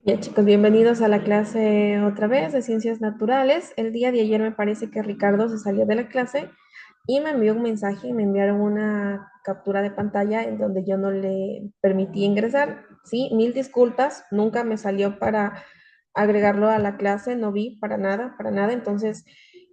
Ya chicos, bienvenidos a la clase otra vez de Ciencias Naturales. El día de ayer me parece que Ricardo se salió de la clase y me envió un mensaje y me enviaron una captura de pantalla en donde yo no le permití ingresar. Sí, mil disculpas, nunca me salió para agregarlo a la clase, no vi para nada, para nada. Entonces,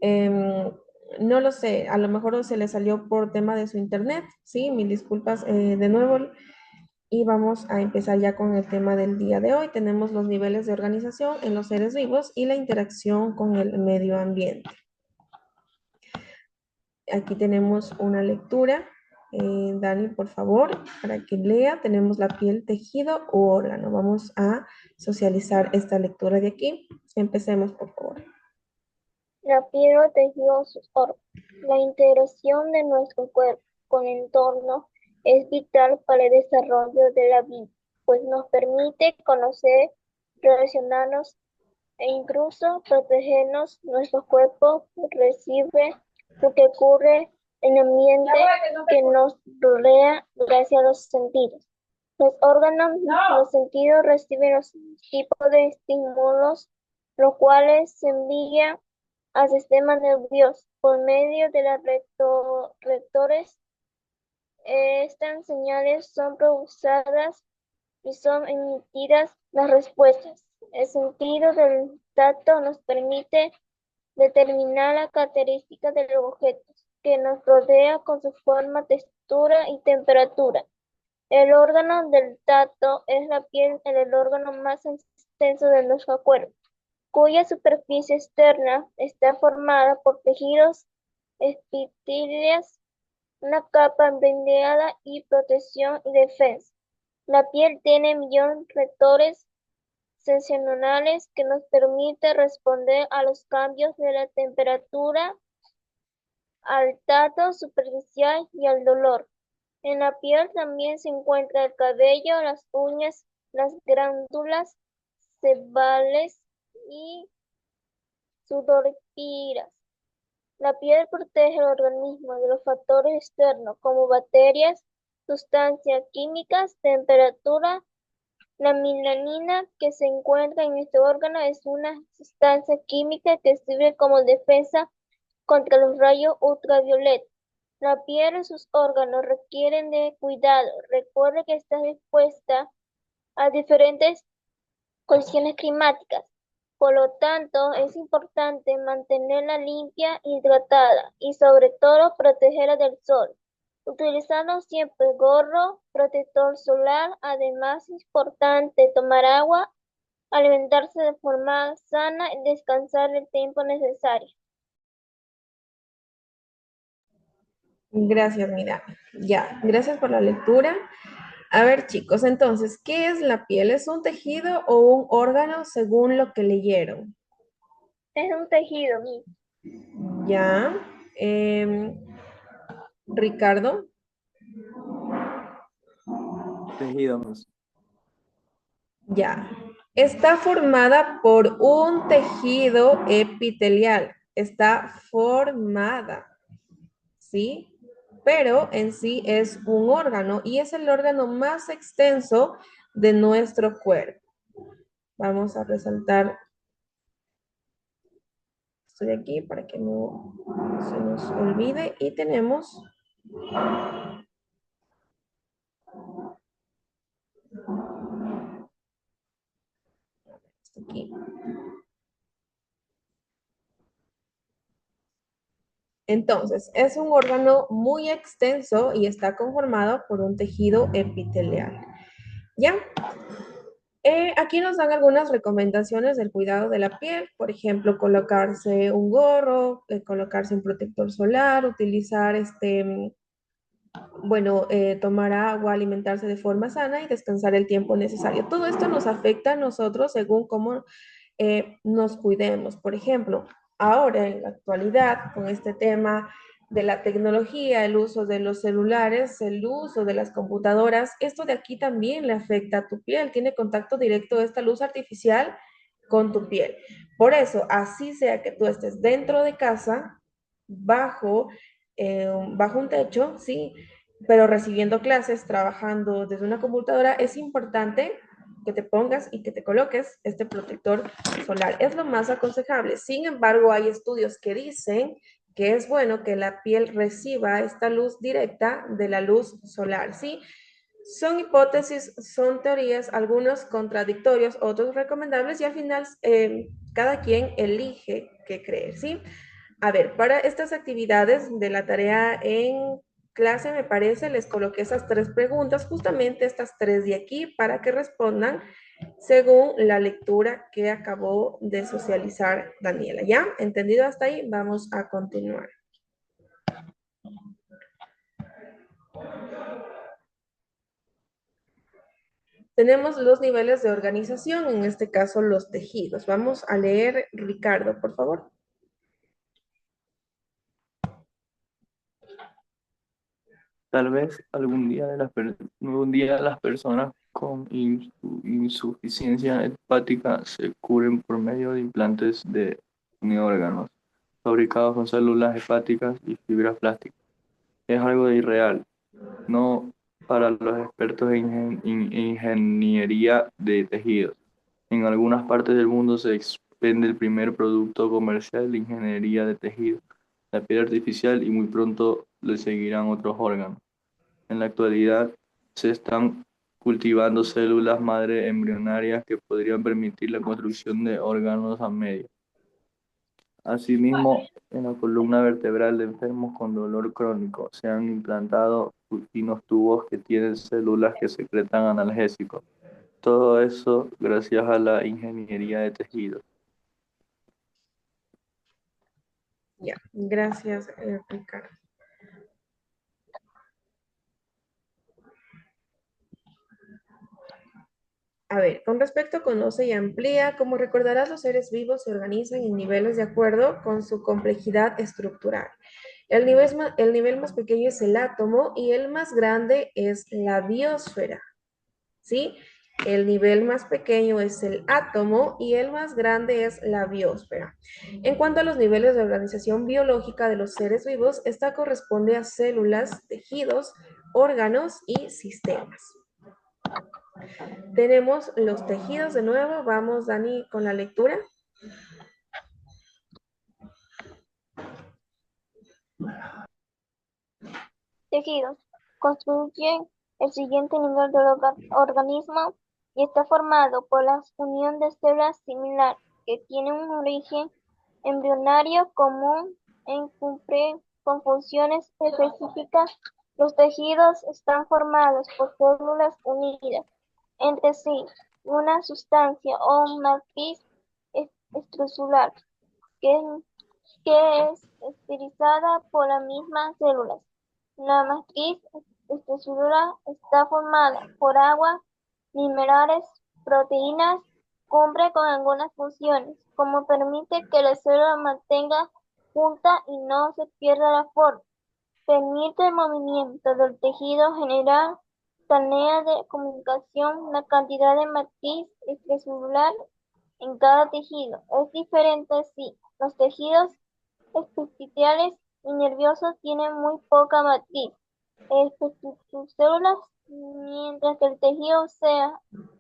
em, no lo sé, a lo mejor se le salió por tema de su internet. Sí, mil disculpas de nuevo. Y vamos a empezar ya con el tema del día de hoy. Tenemos los niveles de organización en los seres vivos y la interacción con el medio ambiente. Aquí tenemos una lectura. Dani, por favor, para que lea, tenemos la piel, tejido u órgano. Vamos a socializar esta lectura de aquí. Empecemos, por favor. La piel o tejido sus órganos. La integración de nuestro cuerpo con el entorno es vital para el desarrollo de la vida, pues nos permite conocer, relacionarnos e incluso protegernos. Nuestro cuerpo recibe lo que ocurre en el ambiente que nos rodea gracias a los sentidos. Los órganos, los sentidos reciben los tipos de estímulos, los cuales se envían al sistema nervioso por medio de los receptores. Estas señales son procesadas y son emitidas las respuestas. El sentido del tacto nos permite determinar la característica de los objetos que nos rodea con su forma, textura y temperatura. El órgano del tacto es la piel, el órgano más extenso de nuestro cuerpo, cuya superficie externa está formada por tejidos epiteliales, una capa blindada y protección y defensa. La piel tiene millones de receptores sensoriales que nos permiten responder a los cambios de la temperatura, al tacto superficial y al dolor. En la piel también se encuentra el cabello, las uñas, las glándulas sebales y sudoríparas. La piel protege el organismo de los factores externos como bacterias, sustancias químicas, temperatura. La melanina que se encuentra en este órgano es una sustancia química que sirve como defensa contra los rayos ultravioleta. La piel y sus órganos requieren de cuidado. Recuerde que está expuesta a diferentes condiciones climáticas. Por lo tanto, es importante mantenerla limpia, hidratada y sobre todo protegerla del sol, utilizando siempre gorro, protector solar. Además, es importante tomar agua, alimentarse de forma sana y descansar el tiempo necesario. Gracias, mira. Ya, gracias por la lectura. A ver, chicos, entonces, ¿qué es la piel? ¿Es un tejido o un órgano según lo que leyeron? Es un tejido, mi. Ya. Em, Ricardo, Tejido más. ya. Está formada por un tejido epitelial. Está formada, ¿sí? Pero en sí es un órgano y es el órgano más extenso de nuestro cuerpo. Vamos a resaltar esto de aquí para que no se nos olvide. Y tenemos esto aquí. Entonces, es un órgano muy extenso y está conformado por un tejido epitelial. ¿Ya? Aquí nos dan algunas recomendaciones del cuidado de la piel, por ejemplo, colocarse un gorro, colocarse un protector solar, utilizar bueno, tomar agua, alimentarse de forma sana y descansar el tiempo necesario. Todo esto nos afecta a nosotros según cómo nos cuidemos. Por ejemplo, ahora en la actualidad, con este tema de la tecnología, el uso de los celulares, el uso de las computadoras, esto de aquí también le afecta a tu piel, tiene contacto directo esta luz artificial con tu piel. Por eso, así sea que tú estés dentro de casa, bajo, bajo un techo, ¿sí? Pero recibiendo clases, trabajando desde una computadora, es importante que te pongas y que te coloques este protector solar. Es lo más aconsejable. Sin embargo, hay estudios que dicen que es bueno que la piel reciba esta luz directa de la luz solar, ¿sí? Son hipótesis, son teorías, algunos contradictorios, otros recomendables y al final cada quien elige qué creer, ¿sí? A ver, para estas actividades de la tarea en clase, me parece, les coloqué esas tres preguntas, justamente estas tres de aquí, para que respondan según la lectura que acabó de socializar Daniela. ¿Ya? ¿Entendido hasta ahí? Vamos a continuar. Tenemos los niveles de organización, en este caso los tejidos. Vamos a leer, Ricardo, por favor. Tal vez algún día las personas con insuficiencia hepática se curen por medio de implantes de órganos fabricados con células hepáticas y fibras plásticas. Es algo de irreal, no para los expertos en ingeniería de tejidos. En algunas partes del mundo se expende el primer producto comercial de ingeniería de tejidos, la piel artificial, y muy pronto le seguirán otros órganos. En la actualidad se están cultivando células madre embrionarias que podrían permitir la construcción de órganos a medio. Asimismo, en la columna vertebral de enfermos con dolor crónico se han implantado finos tubos que tienen células que secretan analgésicos. Todo eso gracias a la ingeniería de tejidos. Ya, gracias, Ricardo. A ver, con respecto a conoce y amplía, como recordarás, los seres vivos se organizan en niveles de acuerdo con su complejidad estructural. El nivel más pequeño es el átomo y el más grande es la biosfera, ¿sí? El nivel más pequeño es el átomo y el más grande es la biosfera. En cuanto a los niveles de organización biológica de los seres vivos, esta corresponde a células, tejidos, órganos y sistemas. Tenemos los tejidos de nuevo. Vamos, Dani, con la lectura. Tejidos constituyen el siguiente nivel del organismo y está formado por la unión de células similares que tienen un origen embrionario común en cumplir con funciones específicas. Los tejidos están formados por células unidas entre sí, una sustancia o matriz estructural que, que es esterilizada por las mismas células. La matriz estructural está formada por agua, minerales, proteínas, cumple con algunas funciones, como permite que la célula mantenga junta y no se pierda la forma. Permite el movimiento del tejido general, canales de comunicación, la cantidad de matriz extracelular en cada tejido es diferente sí. Los tejidos epiteliales y nerviosos tienen muy poca matriz sus células, mientras que el tejido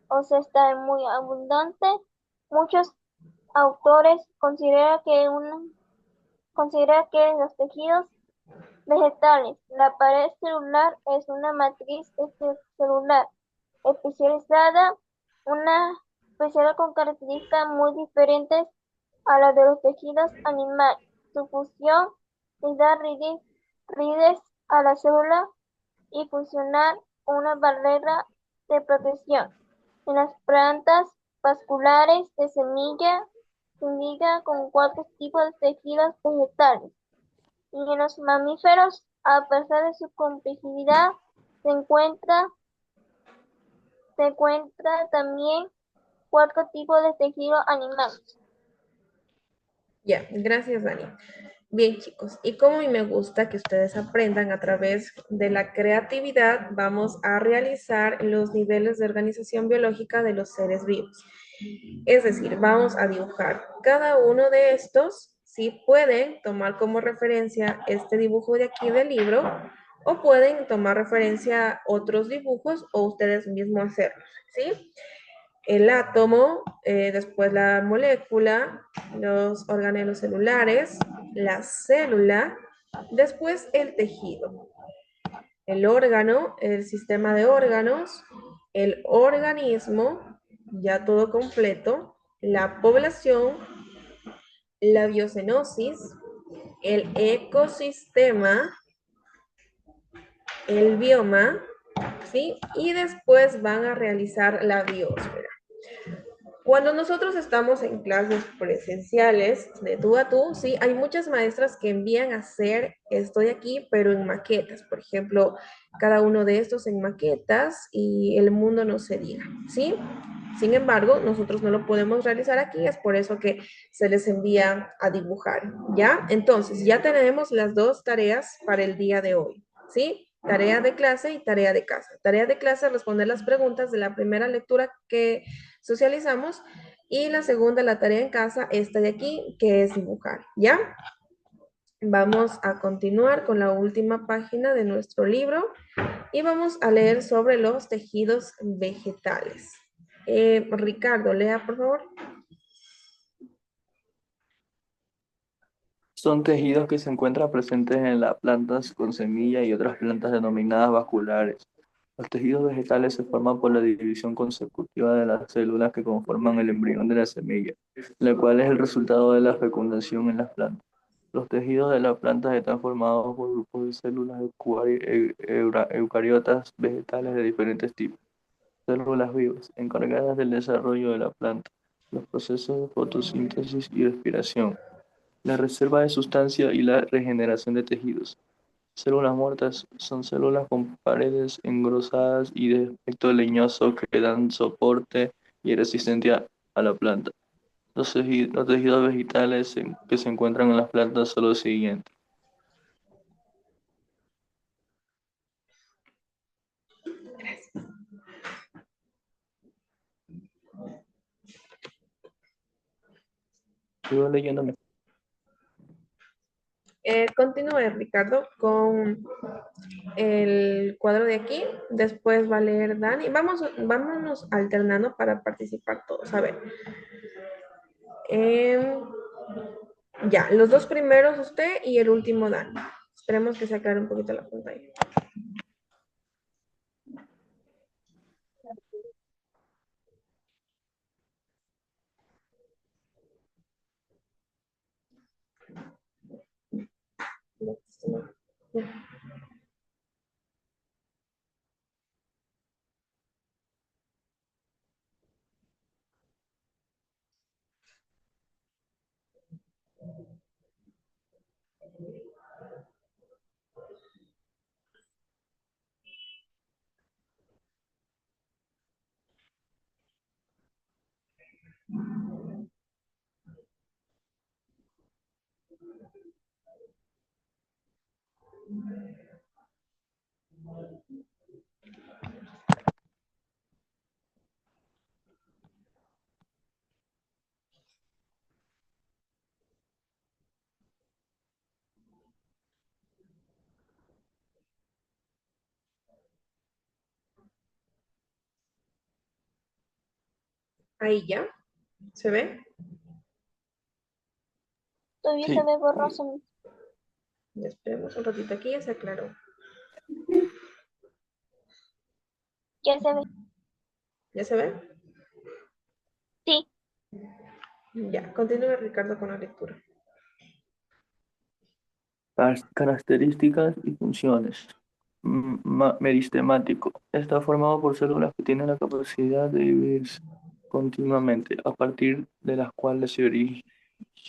óseo está muy abundante. Muchos autores consideran que los tejidos vegetales, la pared celular es una matriz celular especializada, una especial con características muy diferentes a las de los tejidos animales. Su función es dar rides a la célula y funcionar una barrera de protección. En las plantas vasculares de semilla se indica con 4 tipos de tejidos vegetales. Y en los mamíferos, a pesar de su complejidad, se encuentra también 4 tipos de tejidos animales. Ya, gracias, Dani. Bien, chicos, y como a mí me gusta que ustedes aprendan a través de la creatividad, vamos a realizar los niveles de organización biológica de los seres vivos. Es decir, vamos a dibujar cada uno de estos. Si pueden tomar como referencia este dibujo de aquí del libro o pueden tomar referencia a otros dibujos o ustedes mismos hacerlos, ¿sí? el átomo, después la molécula, los organelos celulares, la célula, después el tejido, el órgano, el sistema de órganos, el organismo, ya todo completo, la población, la biocenosis, el ecosistema, el bioma, ¿sí? Y después van a realizar la biosfera. Cuando nosotros estamos en clases presenciales de tú a tú, sí, hay muchas maestras que envían a hacer esto de aquí, pero en maquetas. Por ejemplo, cada uno de estos en maquetas y el mundo no se diga, ¿sí? Sin embargo, nosotros no lo podemos realizar aquí, es por eso que se les envía a dibujar, ¿ya? Entonces, ya tenemos las dos tareas para el día de hoy, ¿sí? Tarea de clase y tarea de casa. Tarea de clase, responder las preguntas de la primera lectura que socializamos y la segunda, la tarea en casa, esta de aquí, que es dibujar, ¿ya? Vamos a continuar con la última página de nuestro libro y vamos a leer sobre los tejidos vegetales. Ricardo, lea por favor. Son tejidos que se encuentran presentes en las plantas con semilla y otras plantas denominadas vasculares. Los tejidos vegetales se forman por la división consecutiva de las células que conforman el embrión de la semilla, la cual es el resultado de la fecundación en las plantas. Los tejidos de las plantas están formados por grupos de células eucariotas vegetales de diferentes tipos, células vivas, encargadas del desarrollo de la planta, los procesos de fotosíntesis y respiración, la reserva de sustancia y la regeneración de tejidos. Células muertas son células con paredes engrosadas y de aspecto leñoso que dan soporte y resistencia a la planta. Los tejidos vegetales que se encuentran en las plantas son los siguientes. Sigo leyéndome. Continúe, Ricardo, con el cuadro de aquí. Después va a leer Dani. Vámonos alternando para participar todos. A ver. Em, ya, los dos primeros usted y el último Dani. Esperemos que se aclare un poquito la pantalla. Ahí ya, ¿se ve? Todavía se Sí, ve borroso. Ya esperemos un ratito aquí, ya se aclaró. Ya se ve. ¿Ya se ve? Sí. Ya, continúe Ricardo con la lectura. Características y funciones. Meristemático. Está formado por células que tienen la capacidad de dividirse continuamente, a partir de las cuales se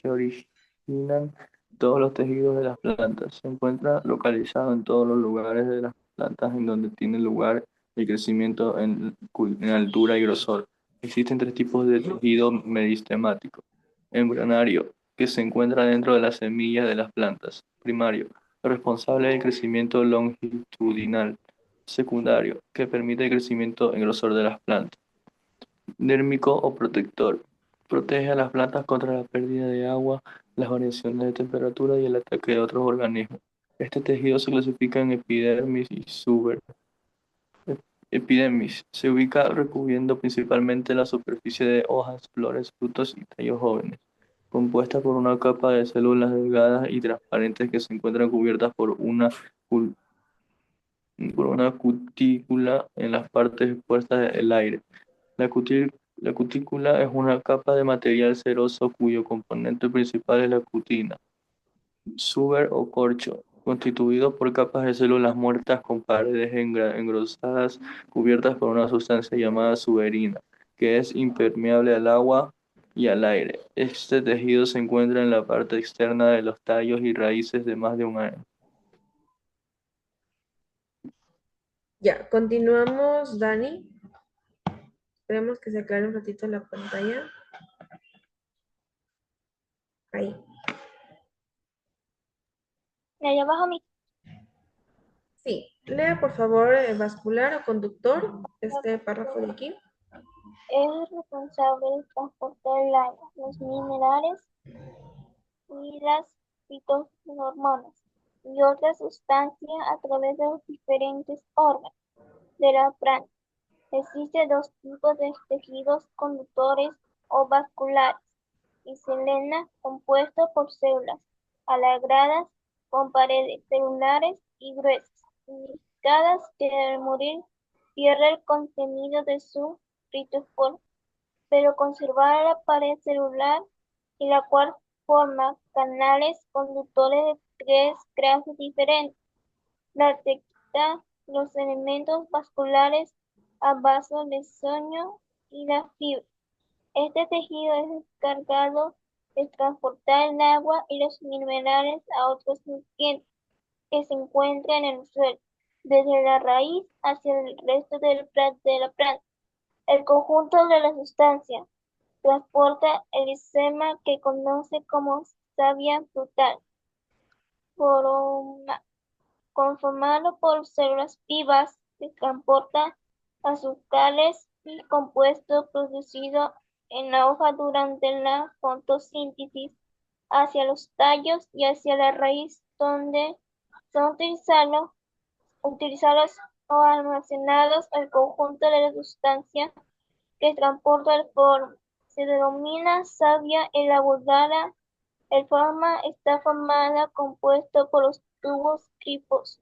originan todos los tejidos de las plantas. Se encuentra localizado en todos los lugares de las plantas en donde tiene lugar el crecimiento en altura y grosor. Existen tres tipos de tejido meristemático. Embrionario, que se encuentra dentro de las semillas de las plantas. Primario, responsable del crecimiento longitudinal. Secundario, que permite el crecimiento en grosor de las plantas. Dérmico o protector, protege a las plantas contra la pérdida de agua, las variaciones de temperatura y el ataque de otros organismos. Este tejido se clasifica en epidermis y Epidermis. Se ubica recubriendo principalmente la superficie de hojas, flores, frutos y tallos jóvenes, compuesta por una capa de células delgadas y transparentes que se encuentran cubiertas cul- por una cutícula en las partes expuestas del aire. La cutícula es una capa de material ceroso cuyo componente principal es la cutina, suber o corcho, constituido por capas de células muertas con paredes engrosadas cubiertas por una sustancia llamada suberina, que es impermeable al agua y al aire. Este tejido se encuentra en la parte externa de los tallos y raíces de más de un año. Ya, continuamos, Dani. Esperemos que se aclare un ratito la pantalla. Ahí. Allá abajo mi Sí, lea por favor vascular o conductor, este párrafo de aquí. es responsable de transportar el agua, los minerales y las fitohormonas y otras sustancias a través de los diferentes órganos de la planta. Existen dos tipos de tejidos conductores o vasculares y selena compuesto por células alargadas con paredes celulares y gruesas, indicadas que al morir pierde el contenido de su citosol, pero conservar la pared celular y la cual forma canales conductores de tres clases diferentes. La detecta los elementos vasculares a vaso de sueño y la fibra. Este tejido es encargado de transportar el agua y los minerales a otros nutrientes que se encuentran en el suelo, desde la raíz hacia el resto de la planta. El conjunto de la sustancia transporta el rizoma que conoce como savia frutal, forma- conformado por células vivas que transporta azúcares y compuestos producidos en la hoja durante la fotosíntesis hacia los tallos y hacia la raíz, donde son utilizados o almacenados el conjunto de la sustancia que transporta el forma. Se denomina savia elaborada. El forma está formada compuesto por los tubos cripos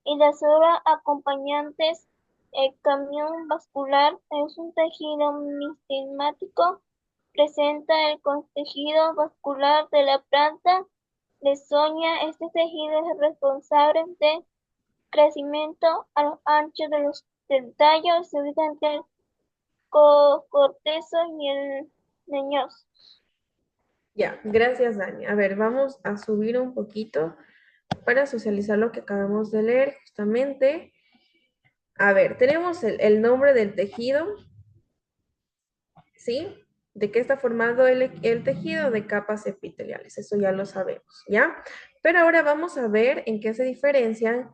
y las células acompañantes. El camión vascular es un tejido mistemático. Presenta el tejido vascular de la planta de soña. Este tejido es responsable de crecimiento a lo ancho del tallo. Se ubica entre el corteza y el leñoso. Ya, gracias, Dani. A ver, vamos a subir un poquito para socializar lo que acabamos de leer justamente. A ver, tenemos el nombre del tejido, ¿sí? ¿De qué está formado el tejido? De capas epiteliales, eso ya lo sabemos, ¿ya? Pero ahora vamos a ver en qué se diferencian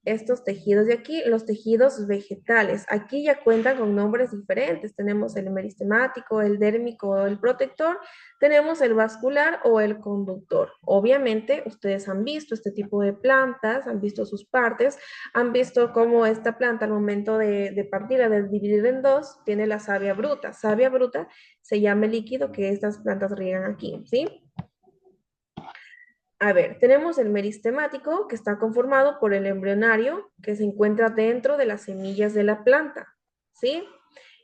estos tejidos de aquí, los tejidos vegetales. Aquí ya cuentan con nombres diferentes. Tenemos el meristemático, el dérmico o el protector, tenemos el vascular o el conductor. Obviamente, ustedes han visto este tipo de plantas, han visto sus partes, han visto cómo esta planta al momento de partirla, de dividir en dos, tiene la savia bruta. Savia bruta se llama el líquido que estas plantas riegan aquí, ¿sí? A ver, tenemos el meristemático que está conformado por el embrionario que se encuentra dentro de las semillas de la planta, ¿sí?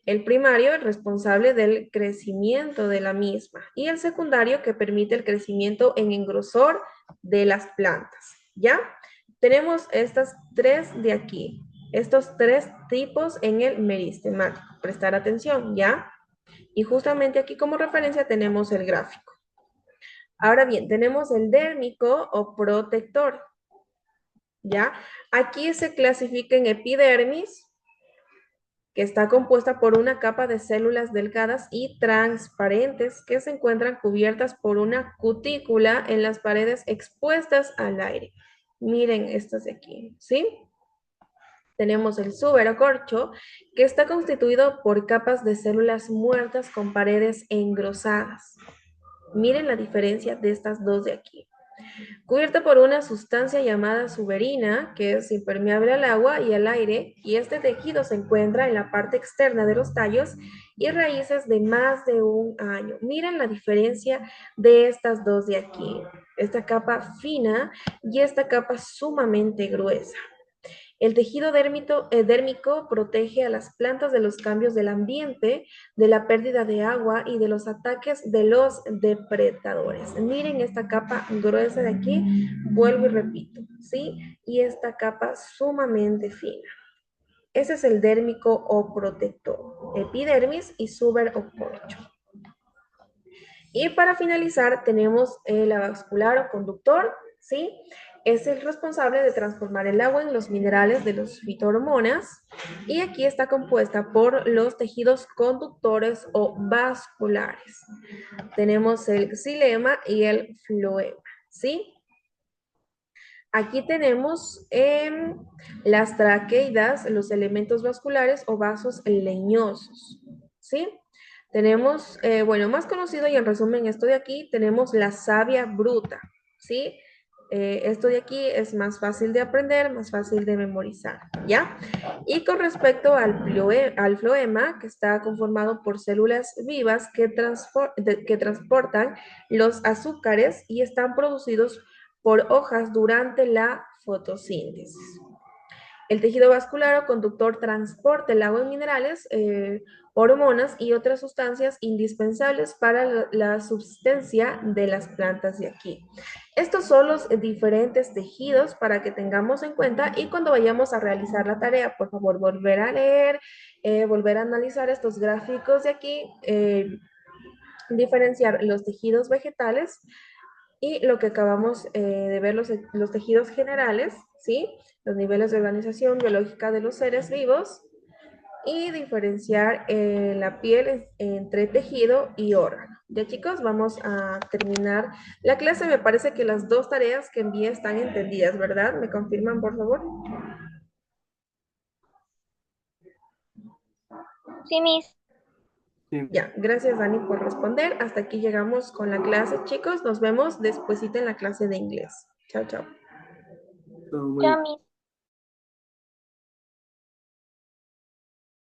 El primario, el responsable del crecimiento de la misma, y el secundario que permite el crecimiento en engrosor de las plantas, ¿ya? Tenemos estas tres de aquí, estos tres tipos en el meristemático. Prestar atención, ¿ya? Y justamente aquí como referencia tenemos el gráfico. Ahora bien, tenemos el dérmico o protector, ¿ya? Aquí se clasifica en epidermis, que está compuesta por una capa de células delgadas y transparentes que se encuentran cubiertas por una cutícula en las paredes expuestas al aire. Miren estas de aquí, ¿sí? Tenemos el suberocorcho, que está constituido por capas de células muertas con paredes engrosadas. Miren la diferencia de estas dos de aquí. Cubierta por una sustancia llamada suberina, que es impermeable al agua y al aire, y este tejido se encuentra en la parte externa de los tallos y raíces de más de un año. Miren la diferencia de estas dos de aquí. Esta capa fina y esta capa sumamente gruesa. El tejido dérmico protege a las plantas de los cambios del ambiente, de la pérdida de agua y de los ataques de los depredadores. Miren esta capa gruesa de aquí, vuelvo y repito, ¿sí? Y esta capa sumamente fina. Ese es el dérmico o protector, epidermis y suber o corcho. Y para finalizar tenemos el avascular o conductor, ¿sí? Es el responsable de transformar el agua en los minerales de los fitohormonas y aquí está compuesta por los tejidos conductores o vasculares. Tenemos el xilema y el floema, ¿sí? Aquí tenemos las traqueidas, los elementos vasculares o vasos leñosos, ¿sí? Tenemos, bueno, más conocido y en resumen esto de aquí, tenemos la savia bruta, ¿sí? Esto de aquí es más fácil de aprender, más fácil de memorizar, ¿ya? Y con respecto al floema, que está conformado por células vivas que transportan los azúcares y están producidos por hojas durante la fotosíntesis. El tejido vascular o conductor transporta el agua en minerales, hormonas y otras sustancias indispensables para la subsistencia de las plantas de aquí. Estos son los diferentes tejidos para que tengamos en cuenta y cuando vayamos a realizar la tarea, por favor, volver a leer, volver a analizar estos gráficos de aquí, diferenciar los tejidos vegetales y lo que acabamos de ver, los tejidos generales, ¿sí? Los niveles de organización biológica de los seres vivos y diferenciar la piel entre tejido y órgano. Ya chicos, vamos a terminar la clase. Me parece que las dos tareas que envié están entendidas, ¿verdad? ¿Me confirman, por favor? Sí, Miss. Sí, Ya, gracias Dani por responder. Hasta aquí llegamos con la clase, chicos. Nos vemos despuesito en la clase de inglés. Chao, chao. todo muy Ya, bien. Miss.